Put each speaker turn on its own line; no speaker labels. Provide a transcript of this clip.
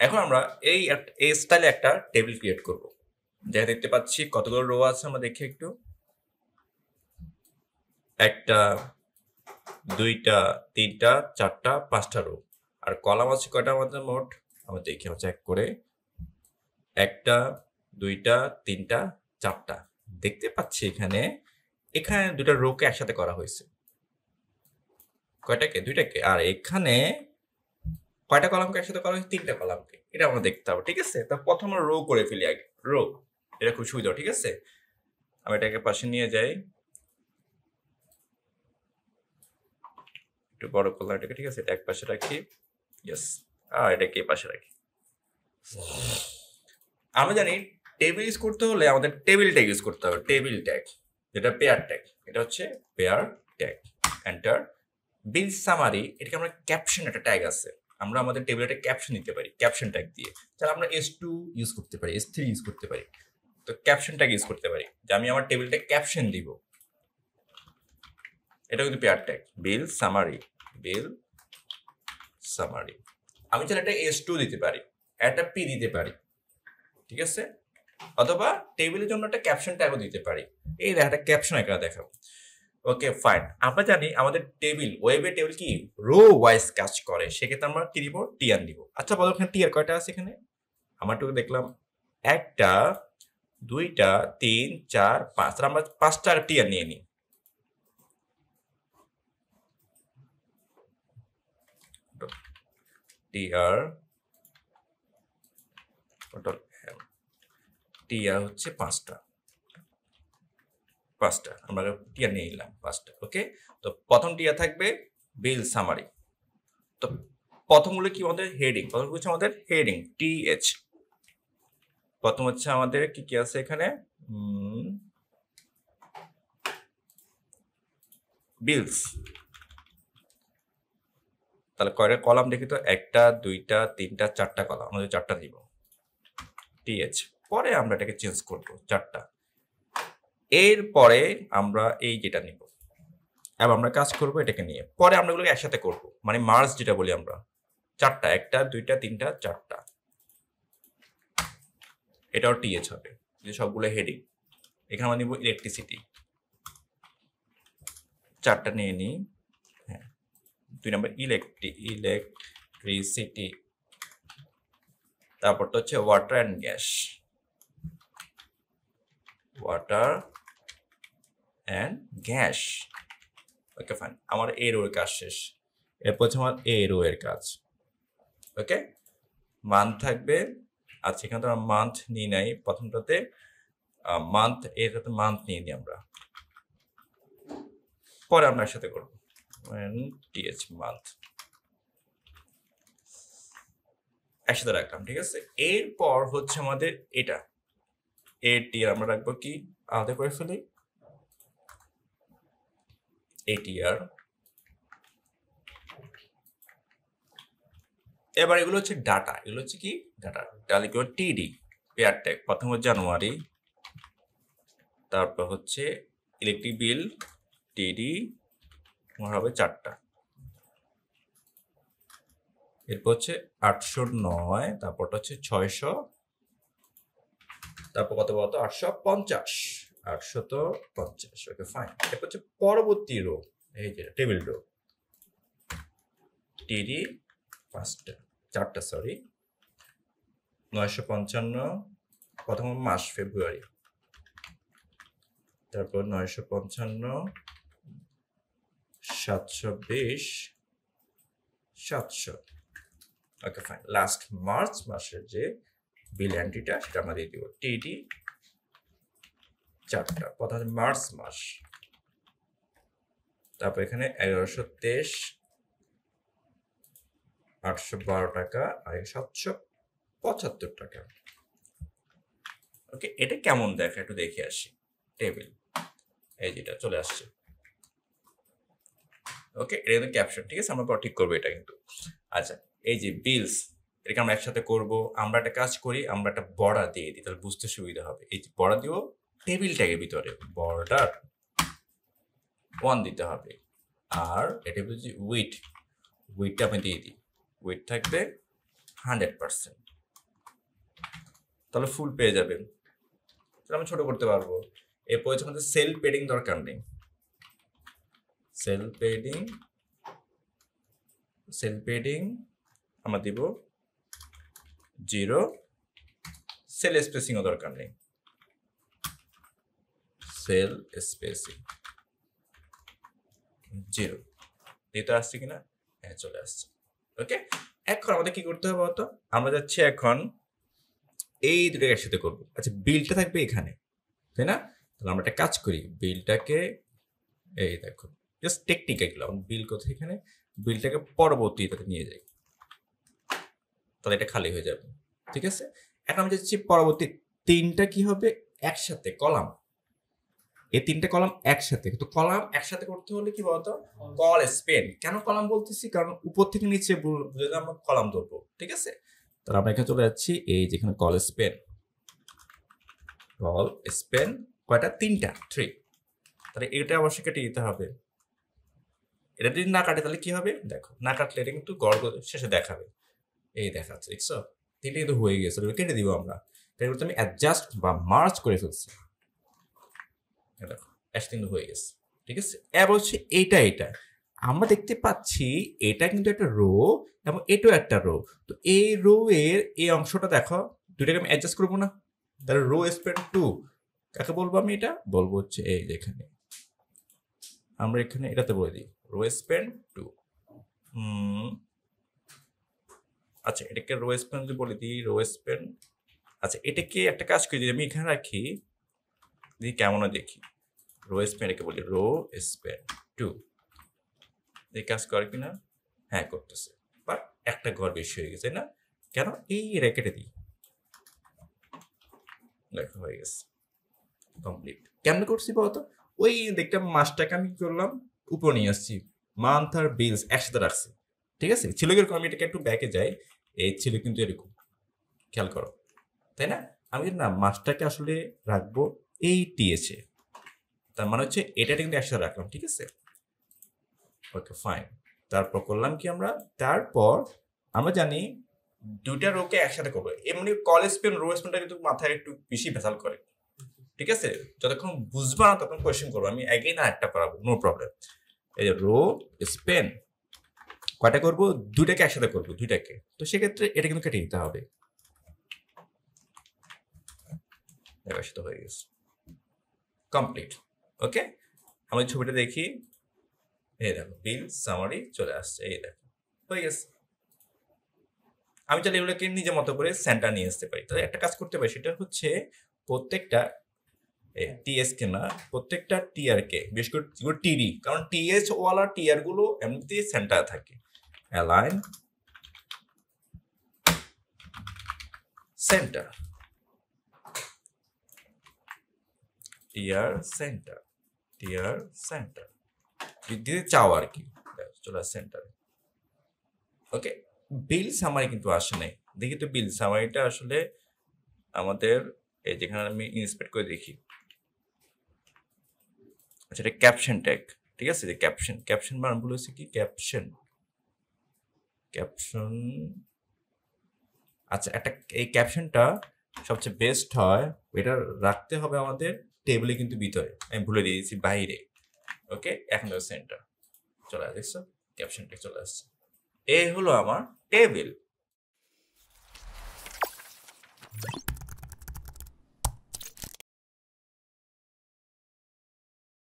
এখন আমরা এই স্টাইলে একটা টেবিল ক্রিয়েট করব। যা দেখতে পাচ্ছি কতগুলো রো আছে আমরা দেখি একটু। একটা, দুইটা, তিনটা, চারটা, পাঁচটা রো। আর কলাম আছে কয়টা আমাদের মোট? আমরা দেখি চেক করে। একটা, দুইটা, তিনটা, চারটা। দেখতে পাচ্ছি এখানে দুটা রোকে একসাথে করা হয়েছে। কয়টাকে? দুইটাকে। আর এখানে কয়টা কলামকে একসাথে করা হয়েছে? তিনটা কলামকে। এটা আমরা দেখতে হবে, ঠিক আছে? তো প্রথম আমরা রো করে ফেলি আগে। রো, এটা খুব সুবিধা, ঠিক আছে? আমি এটাকে পাশে নিয়ে যাই, একটু বড় করলাম এটাকে, ঠিক আছে? এটা এক পাশে রাখি, ইয়েস। আর এটাকে এই পাশে রাখি। আমরা জানি টেবিল ইউজ করতে হলে আমাদের টেবিল ট্যাগ ইউজ করতে হবে। টেবিল ট্যাগ, যেটা পেয়ার ট্যাগ, এটা হচ্ছে পেয়ার ট্যাগ। এন্টার। বিল সামারি, এটাকে আমরা ক্যাপশন একটা ট্যাগ আছে, আমরা আমাদের টেবিলে একটা ক্যাপশন দিতে পারি ক্যাপশন ট্যাগ দিয়ে। তাহলে আমরা S2 ইউজ করতে পারি, S3 ইউজ করতে পারি। তো ক্যাপশন ট্যাগ ইউজ করতে পারি যে আমি আমার টেবিলটা ক্যাপশন দিব। এটা কিন্তু পেয়ার ট্যাগ। বিল সামারি, বিল সামারি। আমি চাইলে একটা S2 দিতে পারি, একটা P দিতে পারি, ঠিক আছে? অথবা টেবিলের জন্য একটা ক্যাপশন ট্যাগও দিতে পারি। এই একটা ক্যাপশন এখানে দেখাবো। Okay fine. আমরা জানি আমাদের টেবিল, ওয়েবে টেবিল কি রো ওয়াইজ কাজ করে, সেক্ষেত্রে আমরা কি দিব? টিয়ার দিব। আচ্ছা বলো এখানে টিয়ার কয়টা আছে? এখানে আমার তো দেখলাম একটা, দুইটা, তিন, চার, পাঁচ। আমরা পাঁচটা টিয়ার নিয়ে নিই। টিয়ার টোটাল টিয়ার হচ্ছে পাঁচটা। আমরা টিয়ার নিয়ে নিলাম পাঁচটা। ওকে, তো প্রথম টিয়ার থাকবে বিল সামারি। তো প্রথমগুলো কি আমাদের হেডিং, প্রথম হচ্ছে আমাদের হেডিং TH। প্রথম হচ্ছে আমাদের কি কি আছে এখানে? বিলস। তাহলে কয়টা কলাম দেখি তো? একটা, দুইটা, তিনটা, চারটা কলাম। আমাদের চারটা দিব TH। পরে আমরা এটাকে চেঞ্জ করব চারটা। এরপরে আমরা এই যেটা নিব, এবং আমরা কাজ করব এটাকে নিয়ে। পরে আমরা এগুলোকে একসাথে করব, মানে মার্জ যেটা বলি আমরা। চারটা, একটা, দুইটা, তিনটা, চারটা। এটাও TH হবে, যে সবগুলো হেডিং। এখানে আমরা নিব ইলেকট্রিসিটি, চারটা নিয়ে নিই। হ্যাঁ, 2 নম্বর ইলেকট্রিসিটি। তারপরটা হচ্ছে water and gas, water and gas. Okay fine, আমার এ রো এর কাজ শেষ। এরপর হচ্ছে আমার এ রো এর কাজ। ওকে, মান্থ থাকবে। আচ্ছা, এখানে তো আমরা মান্থ নিই নাই প্রথমটাতে। মান্থ, এটাতে মান্থ নিয়ে নিই আমরা, পরে আমরা একসাথে করবো। TH মান্থ একসাথে রাখলাম, ঠিক আছে? এরপর হচ্ছে আমাদের এটা ATR আমরা রাখবো কি আলাদা করে ফেলি, ATR। এবার এগুলো হচ্ছে ডাটা, এগুলো হচ্ছে কি ডাটা। তাহলে কি TD পেয়ার ট্যাগ। প্রথম হচ্ছে জানুয়ারি, তারপর হচ্ছে ইলেকট্রিক বিল TD, হবে চারটা। এরপর হচ্ছে 809, তারপরটা হচ্ছে 600, তারপর কত বলতো? 850, 850। Okay fine. এরপর হচ্ছে পরবর্তী রো, এই যে টেবিল রো TD পাঁচটা, চারটা সরি। 955, প্রথম মাস ফেব্রুয়ারি, তারপর 955, 720, 700। Okay fine. লাস্ট মার্চ মাসের যে বিল এন্ট্রিটা সেটা আমরা দিয়ে দিব TD চারটা, প্রথম মার্চ মাস। তারপর এখানে 1123, 812 টাকা আর 775 টাকা। ওকে, এটা কেমন দেখা একটু দেখে আসি। টেবিল, এই যেটা চলে আসছে। ওকে, এটা কিন্তু ক্যাপশন, ঠিক আছে? আমরা পর ঠিক করবো এটা কিন্তু। আচ্ছা, এই যে বিলস, এটাকে আমরা একসাথে করব। আমরা একটা কাজ করি, আমরা একটা বর্ডার দিয়ে দিই, তাহলে বুঝতে সুবিধা হবে। এই যে বর্ডার দিব টেবিল ট্যাগের ভিতরে, বর্ডার 1 দিতে হবে। আর এটা হচ্ছে উইথটা আমি দিয়ে দিই, উইথ থাকবে 100%। তাহলে ফুল পেয়ে যাবেন। আমি ছোট করতে পারবো। এরপর হচ্ছে আমাদের সেল পেডিং দরকার নেই। সেল পেডিং আমরা দিব 0, সেল স্পেসিংও দরকার নেই। সেল স্পেসিং 0 এটা আসছে কিনা? হ্যাঁ চলে আসছে। ওকে, এখন আমাদের কি করতে হবে বলতো? আমরা যাচ্ছি এখন এই দুটোকে একসাথে করবো। আচ্ছা, বিলটা থাকবে এখানে, তাই না? তাহলে আমরা একটা কাজ করি, বিলটাকে এই দেখো জাস্ট টেকনিক এগুলো, বিল কোথায়, এখানে বিলটাকে পরবর্তীটাতে নিয়ে যাই, তাহলে এটা খালি হয়ে যাবে। ঠিক আছে, এখন আমি যাচ্ছি পরবর্তী 3টা কি হবে একসাথে কলাম, এই 3টে কলাম একসাথে। তো কলাম একসাথে করতে হলে কি বলতো, কল স্পেন। কেন কলাম বলতেছি? কারণ উপর থেকে নিচে বুঝলে আমরা কলাম ধরবো। ঠিক আছে, তাহলে আমরা এখানে চলে যাচ্ছি, এই যেখানে কল স্পেন কয়টা? 3টা, 3। তাহলে এটা অবশ্যই কেটে দিতে হবে। এটা যদি না কাটে তাহলে কি হবে দেখো, না কাটলে এটা কিন্তু গড় শেষে দেখাবে, এই দেখাচ্ছে, দেখছো? 3টা কিন্তু হয়ে গেছে, কেটে দিব আমরা। তাই বলতে আমি অ্যাডজাস্ট বা মার্জ করে ফেলছি, দেখো অ্যাশ কিন্তু হয়ে গেছে। ঠিক আছে, এবার হচ্ছে এটা আমরা দেখতে পাচ্ছি এটা কিন্তু একটা রো এবং এটাও একটা রো। তো এই রো এর এই অংশটা দেখো, দুইটাকে আমি অ্যাডজাস্ট করবো না? তাহলে রো স্পেন 2 কাকে বলবো? আমি এটা বলবো হচ্ছে এই যেখানে আমরা এখানে এটাতে বলে দিই রো স্পেন 2। আচ্ছা, এটাকে রো স্পেন যদি বলে দিই রো স্পেন। আচ্ছা, এটাকে একটা কাজ করি, যদি আমি এখানে রাখি, দেখি কেমন দেখি, রো স্পেন এটাকে বলি রো স্পেন 2, এই কাজ করে কিনা? হ্যাঁ করতেছে, বাট একটা ঘর বেশি হয়ে গেছে না? কেন? এই রেকেটে দিই, দেখো হয়ে গেছে কমপ্লিট। কেমন করছি বলতো? ওই দেখলাম মাসটাকে আমি কি করলাম, উপর নিয়ে আসছি, মান্থ আর বিলস একসাথে রাখছি। ঠিক আছে, ছিল কিরকম, আমি এটাকে একটু ব্যাকে যাই, এই ছিল কিন্তু এরকম, খেয়াল করো, তাই না? আমি না মাসটাকে আসলে রাখবো এই টিএসে, তার মানে হচ্ছে এটা কিন্তু একসাথে রাখলাম। ঠিক আছে, ওকে ফাইন। তারপর করলাম কি আমরা, তারপর আমরা জানি দুইটা রোকে একসাথে করবো, এমনি কল স্পেন রো স্পেনটা কিন্তু মাথায় একটু বেশি ভেজাল করে। ঠিক আছে, যতক্ষণ বুঝবা না তখন কোয়েশ্চেন করবো, আমি এগেইন আরেকটা করাবো, নো প্রবলেম। এই যে রো স্পেন কয়টা করবো? দুইটাকে একসাথে করবো, দুইটাকে। তো সেক্ষেত্রে এটা কিন্তু কেটে দিতে হবে, একসাথে হয়ে গেছে, কমপ্লিট। ওকে, আমি ছবিটা দেখি, এই দেখো বিল সামারি চলে আসছে, এই দেখো হয়ে গেছে। আমি চাইলে এগুলোকে নিজের মতো করে সেন্টার নিয়ে আসতে পারি। তাহলে একটা কাজ করতে পারি, সেটা হচ্ছে প্রত্যেকটা টিএস কে না, প্রত্যেকটা টিআর কে, বিশেষ করে টিডি, কারণ টিএস ওয়ালা টিআর গুলো এমনিতেই সেন্টার থাকে। অ্যালাইন সেন্টার, টিআর সেন্টার দিতে চাও আর কি, চলে সেন্টারে। ওকে, বিল সামারি কিন্তু আসে নাই, দেখি তো বিল সামারিটা আসলে আমাদের এই যেখানে আমি ইন্সপেক্ট করে দেখি। আচ্ছা, এটা ক্যাপশন ট্যাগ। ঠিক আছে, যে ক্যাপশন মানে ভুল হয়েছে কি, ক্যাপশন। আচ্ছা, একটা এই ক্যাপশনটা সবচেয়ে বেস্ট হয়, এটা রাখতে হবে আমাদের টেবিলে কিন্তু ভিতরে, আমি ভুলে দিয়েছি বাইরে। ওকে, এখন সেন্টার চলে আসছে, দেখছো ক্যাপশনটা চলে আসছে, এই হলো আমার টেবিল।